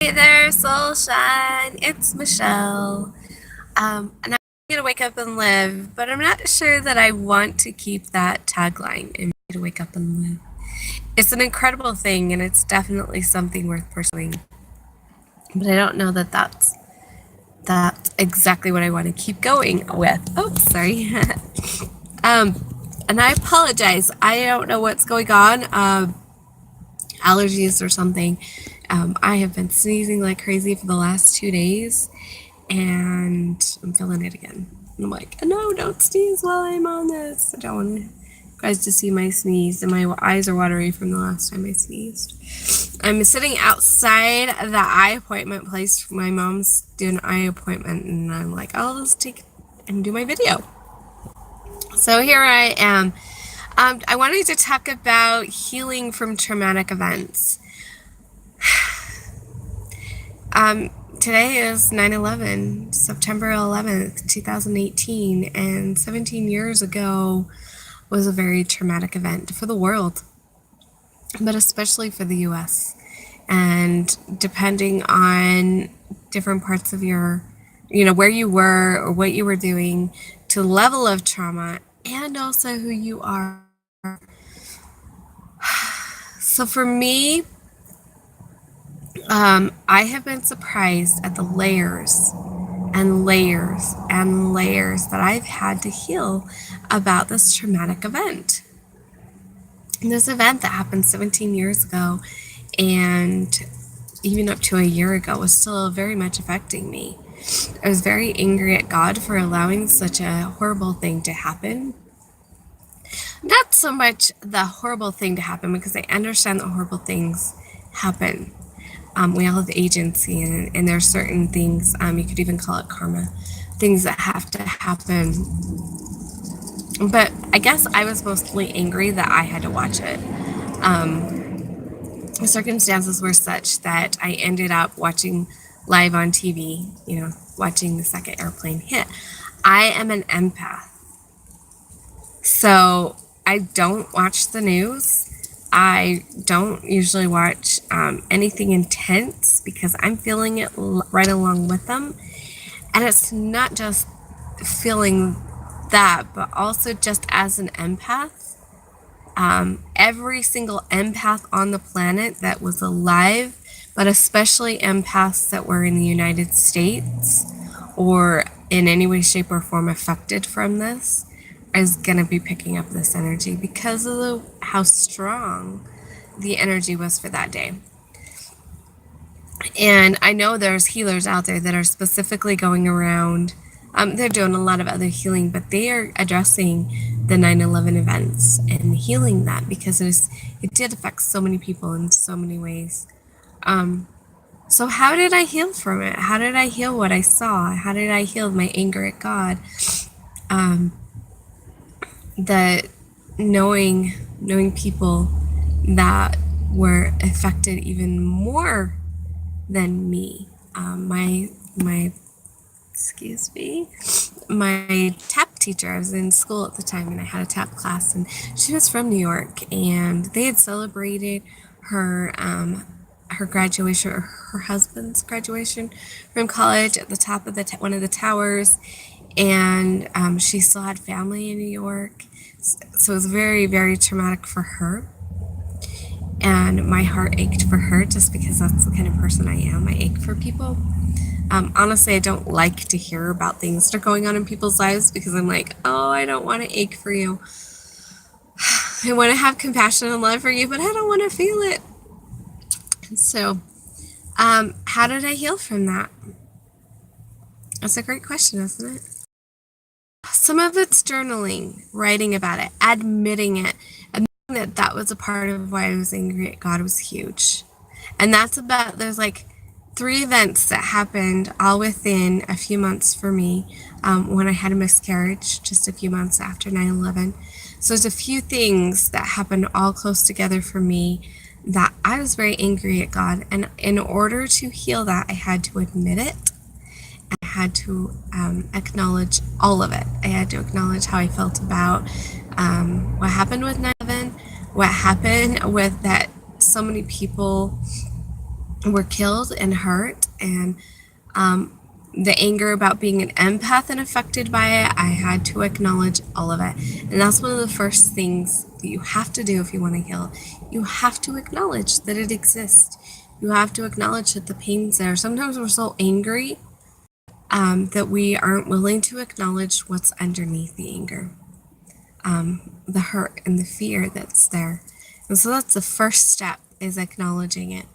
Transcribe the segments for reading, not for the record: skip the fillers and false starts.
Hey there, Soulshine. It's Michelle. And I'm gonna wake up and live, but I'm not sure that I want to keep that tagline and to wake up and live. It's an incredible thing, and it's definitely something worth pursuing. But I don't know that that's exactly what I want to keep going with. Oh, sorry. um, and I apologize. I don't know what's going on. Allergies or something. I have been sneezing like crazy for the last 2 days, and I'm feeling it again. I'm like, no, don't sneeze while I'm on this. I don't want you guys to see my sneeze, and my eyes are watery from the last time I sneezed. I'm sitting outside the eye appointment place. My mom's doing an eye appointment, and I'm like, I'll just take and do my video. So here I am. I wanted to talk about healing from traumatic events. Today is 9/11, September 11th, 2018, and 17 years ago was a very traumatic event for the world, but especially for the US. And depending on different parts of your, where you were or what you were doing, to the level of trauma, and also who you are. So for me, I have been surprised at the layers and layers and layers that I've had to heal about this traumatic event. This event that happened 17 years ago and even up to a year ago was still very much affecting me. I was very angry at God for allowing such a horrible thing to happen. Not so much the horrible thing to happen, because I understand that horrible things happen. We all have agency, and there are certain things, you could even call it karma, things that have to happen. But I guess I was mostly angry that I had to watch it. The circumstances were such that I ended up watching live on TV, watching the second airplane hit. I am an empath. So I don't watch the news. I don't usually watch anything intense, because I'm feeling it right along with them. And it's not just feeling that, but also just as an empath. Every single empath on the planet that was alive, but especially empaths that were in the United States or in any way, shape, or form affected from this, is going to be picking up this energy because of how strong the energy was for that day. And I know there's healers out there that are specifically going around. They're doing a lot of other healing, but they are addressing the 9/11 events and healing that, because it did affect so many people in so many ways. So how did I heal from it? How did I heal what I saw? How did I heal my anger at God? That knowing people that were affected even more than me. My tap teacher, I was in school at the time, and I had a tap class, and she was from New York, and they had celebrated her graduation, or her husband's graduation from college, at the top of one of the towers. And she still had family in New York. So it was very, very traumatic for her. And my heart ached for her, just because that's the kind of person I am. I ache for people. Honestly, I don't like to hear about things that are going on in people's lives, because I'm like, oh, I don't want to ache for you. I want to have compassion and love for you, but I don't want to feel it. And so, how did I heal from that? That's a great question, isn't it? Some of it's journaling, writing about it, admitting it. Admitting that was a part of why I was angry at God was huge. And there's like 3 events that happened all within a few months for me, when I had a miscarriage just a few months after 9/11. So there's a few things that happened all close together for me that I was very angry at God. And in order to heal that, I had to admit it. I had to acknowledge all of it. I had to acknowledge how I felt about what happened with 9/11, what happened with that so many people were killed and hurt, and the anger about being an empath and affected by it, I had to acknowledge all of it. And that's one of the first things that you have to do if you want to heal. You have to acknowledge that it exists. You have to acknowledge that the pain's there. Sometimes we're so angry that we aren't willing to acknowledge what's underneath the anger, the hurt and the fear that's there. And so that's the first step, is acknowledging it.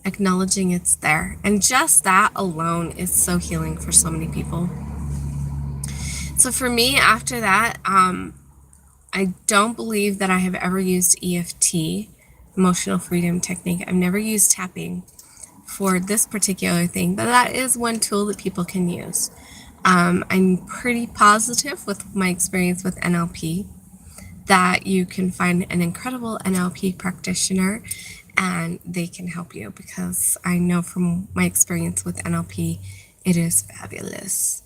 Acknowledging it's there. And just that alone is so healing for so many people. So for me, after that, I don't believe that I have ever used EFT, emotional freedom technique. I've never used tapping for this particular thing, but that is one tool that people can use. I'm pretty positive with my experience with NLP that you can find an incredible NLP practitioner and they can help you, because I know from my experience with NLP, it is fabulous.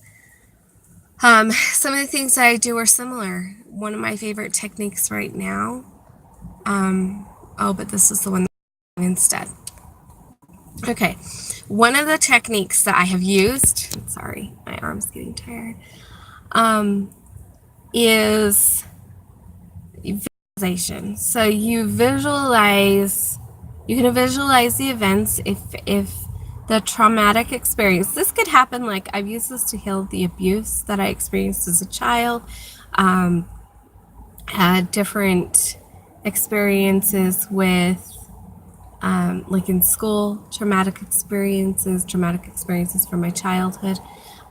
Some of the things that I do are similar. One of my favorite techniques right now, but this is the one instead. Okay, one of the techniques that I have used, sorry, my arm's getting tired, is visualization. So you can visualize the events if the traumatic experience, this could happen, like I've used this to heal the abuse that I experienced as a child, had different experiences with like in school, traumatic experiences from my childhood.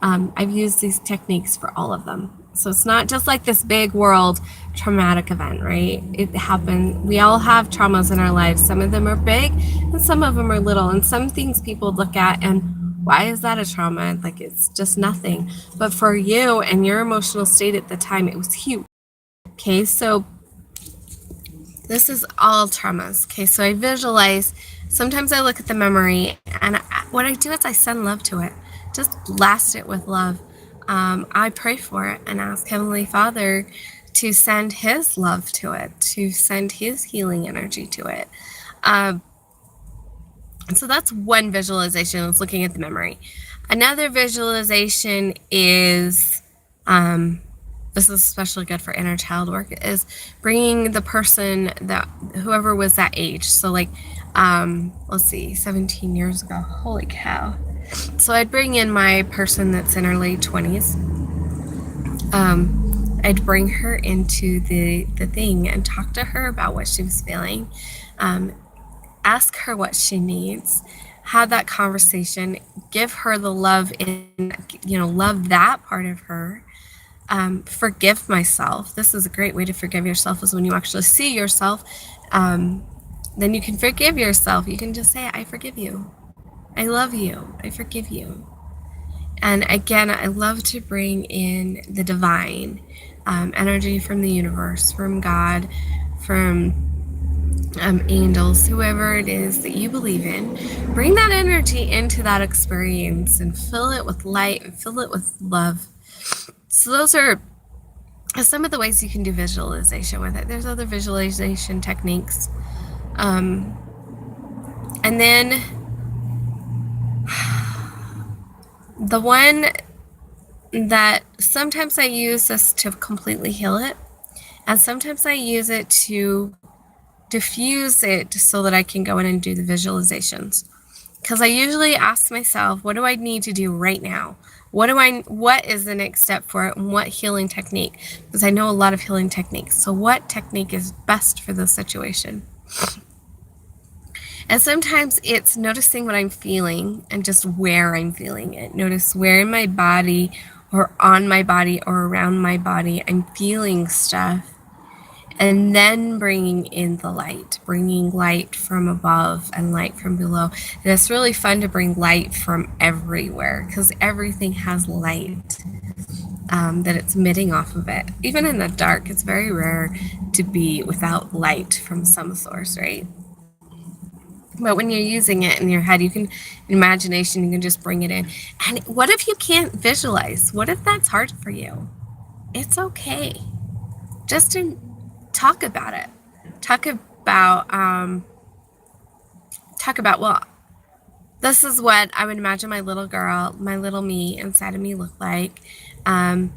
I've used these techniques for all of them. So it's not just like this big world traumatic event, right? It happened. We all have traumas in our lives. Some of them are big and some of them are little. And some things people look at and why is that a trauma? Like it's just nothing. But for you and your emotional state at the time, it was huge. Okay, so this is all traumas. Okay, so I visualize. Sometimes I look at the memory, and what I do is I send love to it. Just blast it with love. I pray for it and ask Heavenly Father to send His love to it, to send His healing energy to it. So that's one visualization, is looking at the memory. Another visualization is, this is especially good for inner child work, is bringing the person, that whoever was that age. So like, let's see, 17 years ago, holy cow. So I'd bring in my person that's in her late 20s. I'd bring her into the thing and talk to her about what she was feeling, ask her what she needs, have that conversation, give her the love love that part of her. Forgive myself. This is a great way to forgive yourself, is when you actually see yourself, then you can forgive yourself. You can just say, I forgive you. I love you. I forgive you. And again, I love to bring in the divine energy from the universe, from God, from angels, whoever it is that you believe in. Bring that energy into that experience and fill it with light and fill it with love. So those are some of the ways you can do visualization with it. There's other visualization techniques. And then the one that sometimes I use this to completely heal it, and sometimes I use it to diffuse it so that I can go in and do the visualizations. Because I usually ask myself, what do I need to do right now? What is the next step for it, and what healing technique? Because I know a lot of healing techniques. So what technique is best for this situation? And sometimes it's noticing what I'm feeling and just where I'm feeling it. Notice where in my body or on my body or around my body I'm feeling stuff. And then bringing in the light, bringing light from above and light from below. And it's really fun to bring light from everywhere, because everything has light that it's emitting off of it. Even in the dark, it's very rare to be without light from some source, right? But when you're using it in your head, you can, imagination, you can just bring it in. And what if you can't visualize? What if that's hard for you? It's okay. Just to talk about it. Talk about, well, this is what I would imagine my little girl, my little me inside of me look like. And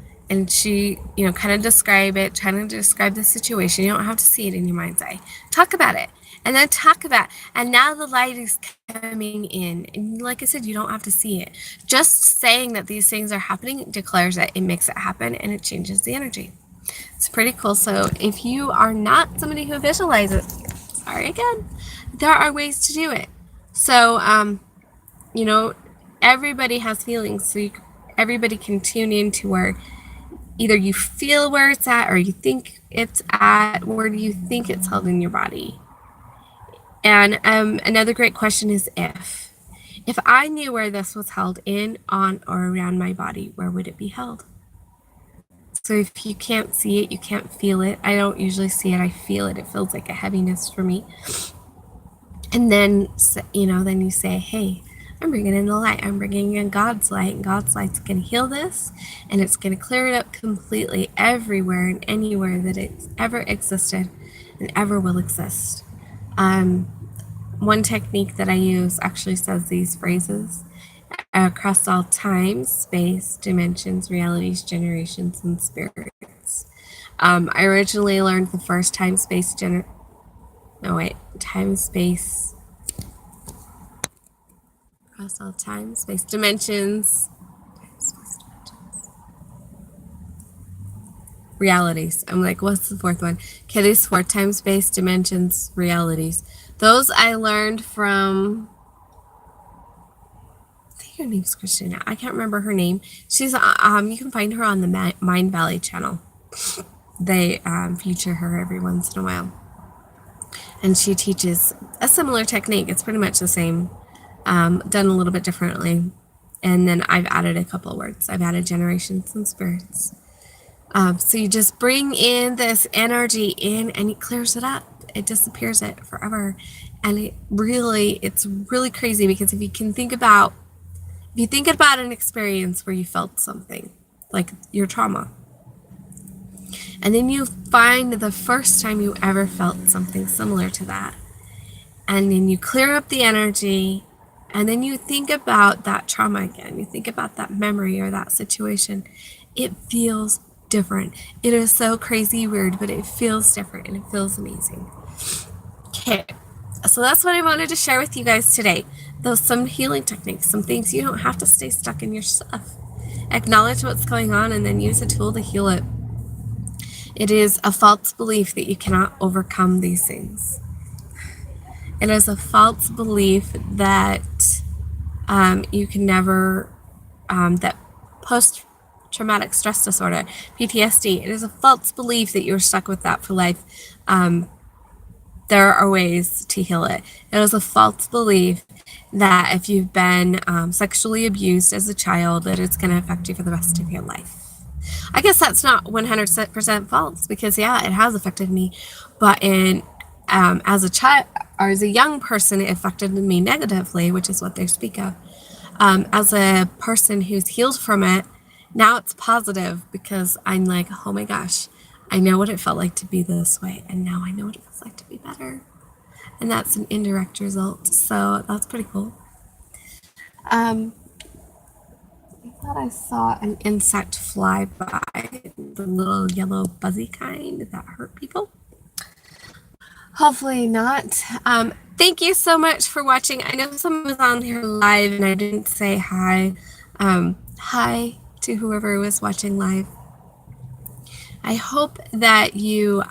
she, kind of describe it, trying to describe the situation. You don't have to see it in your mind's eye. Talk about it. And then talk about, and now the light is coming in. And like I said, you don't have to see it. Just saying that these things are happening declares that it makes it happen and it changes the energy. It's pretty cool. So if you are not somebody who visualizes, sorry again, there are ways to do it. So, everybody has feelings. So everybody can tune into where either you feel where it's at or you think it's at. Where do you think it's held in your body? And another great question is if. If I knew where this was held in, on, or around my body, where would it be held? So if you can't see it, you can't feel it. I don't usually see it. I feel it. It feels like a heaviness for me. And then, then you say, hey, I'm bringing in the light. I'm bringing in God's light. And God's light's going to heal this. And it's going to clear it up completely everywhere and anywhere that it's ever existed and ever will exist. One technique that I use actually says these phrases: across all time, space, dimensions, realities, generations, and spirits. I originally learned the first time, space, across all time, space, dimensions, realities. I'm like, what's the fourth one? Okay, these 4: time, space, dimensions, realities. Those I learned from, I think her name's Christina. I can't remember her name. She's, you can find her on the Mind Valley channel. They feature her every once in a while. And she teaches a similar technique. It's pretty much the same, done a little bit differently. And then I've added a couple of words. I've added generations and spirits. So you just bring in this energy in and it clears it up. It disappears it forever. And it's really crazy, because if you think about an experience where you felt something, like your trauma, and then you find the first time you ever felt something similar to that, and then you clear up the energy, and then you think about that trauma again, you think about that memory or that situation, it feels different. It is so crazy weird, but it feels different and it feels amazing. Okay, so that's what I wanted to share with you guys today. Those some healing techniques, some things you don't have to stay stuck in your stuff. Acknowledge what's going on and then use a tool to heal it. It is a false belief that you cannot overcome these things. It is a false belief that you can never, that post-traumatic stress disorder, PTSD, it is a false belief that you're stuck with that for life. There are ways to heal it. It is a false belief that if you've been sexually abused as a child, that it's going to affect you for the rest of your life. I guess that's not 100% false, because it has affected me, but as a child or as a young person, it affected me negatively, which is what they speak of. As a person who's healed from it, now it's positive, because I'm like, oh my gosh, I know what it felt like to be this way, and now I know what it feels like to be better. And that's an indirect result, so that's pretty cool. I thought I saw an insect fly by, the little yellow buzzy kind that hurt people. Hopefully not. Thank you so much for watching. I know someone was on here live and I didn't say hi. Hi to whoever was watching live. I hope that you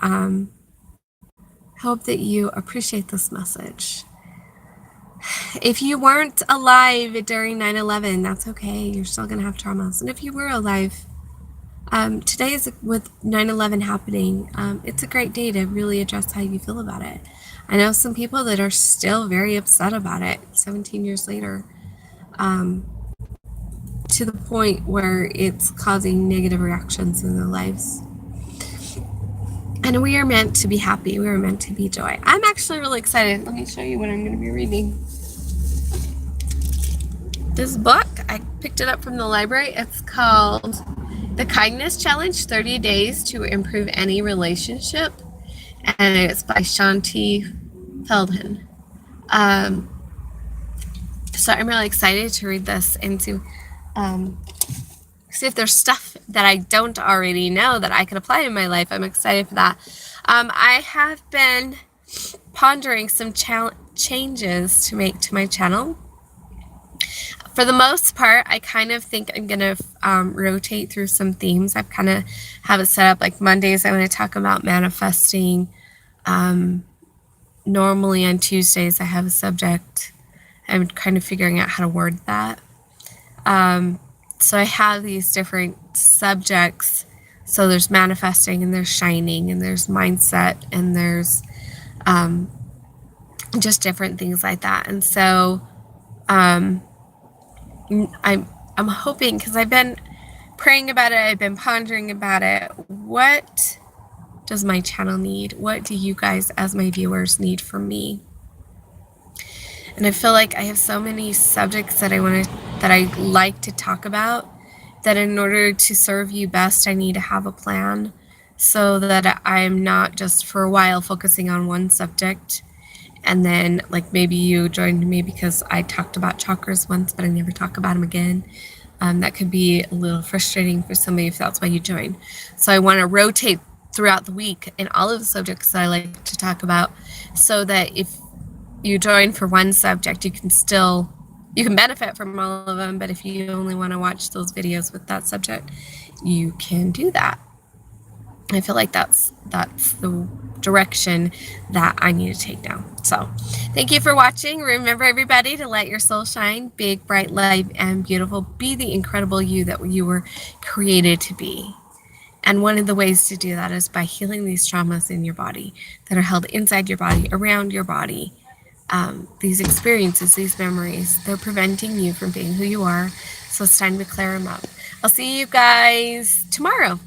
appreciate this message. If you weren't alive during 9/11, that's okay. You're still going to have traumas. And if you were alive, today is with 9/11 happening. It's a great day to really address how you feel about it. I know some people that are still very upset about it 17 years later, to the point where it's causing negative reactions in their lives. And we are meant to be happy. We are meant to be joy. I'm actually really excited. Let me show you what I'm going to be reading. This book, I picked it up from the library. It's called The Kindness Challenge, 30 Days to Improve Any Relationship. And it's by Shanti Feldhahn. So I'm really excited to read this and to see if there's stuff that I don't already know that I could apply in my life. I'm excited for that. I have been pondering some changes to make to my channel. For the most part, I kind of think I'm going to rotate through some themes. I've kind of have it set up like Mondays, I'm going to talk about manifesting. Normally on Tuesdays, I have a subject. I'm kind of figuring out how to word that. So I have these different subjects. So there's manifesting, and there's shining, and there's mindset, and there's just different things like that. And so I'm hoping, because I've been praying about it, I've been pondering about it. What does my channel need? What do you guys as my viewers need from me? And I feel like I have so many subjects that I like to talk about, that in order to serve you best, I need to have a plan, so that I'm not just for a while focusing on one subject. And then, like, maybe you joined me because I talked about chakras once, but I never talk about them again. That could be a little frustrating for somebody if that's why you joined. So I want to rotate throughout the week in all of the subjects that I like to talk about, so that if you join for one subject, you can benefit from all of them. But if you only want to watch those videos with that subject, you can do that. I feel like that's the direction that I need to take now. So thank you for watching. Remember, everybody, to let your soul shine big, bright, light, and beautiful. Be the incredible you that you were created to be. And one of the ways to do that is by healing these traumas in your body that are held inside your body, around your body. These experiences, these memories, they're preventing you from being who you are. So it's time to clear them up. I'll see you guys tomorrow.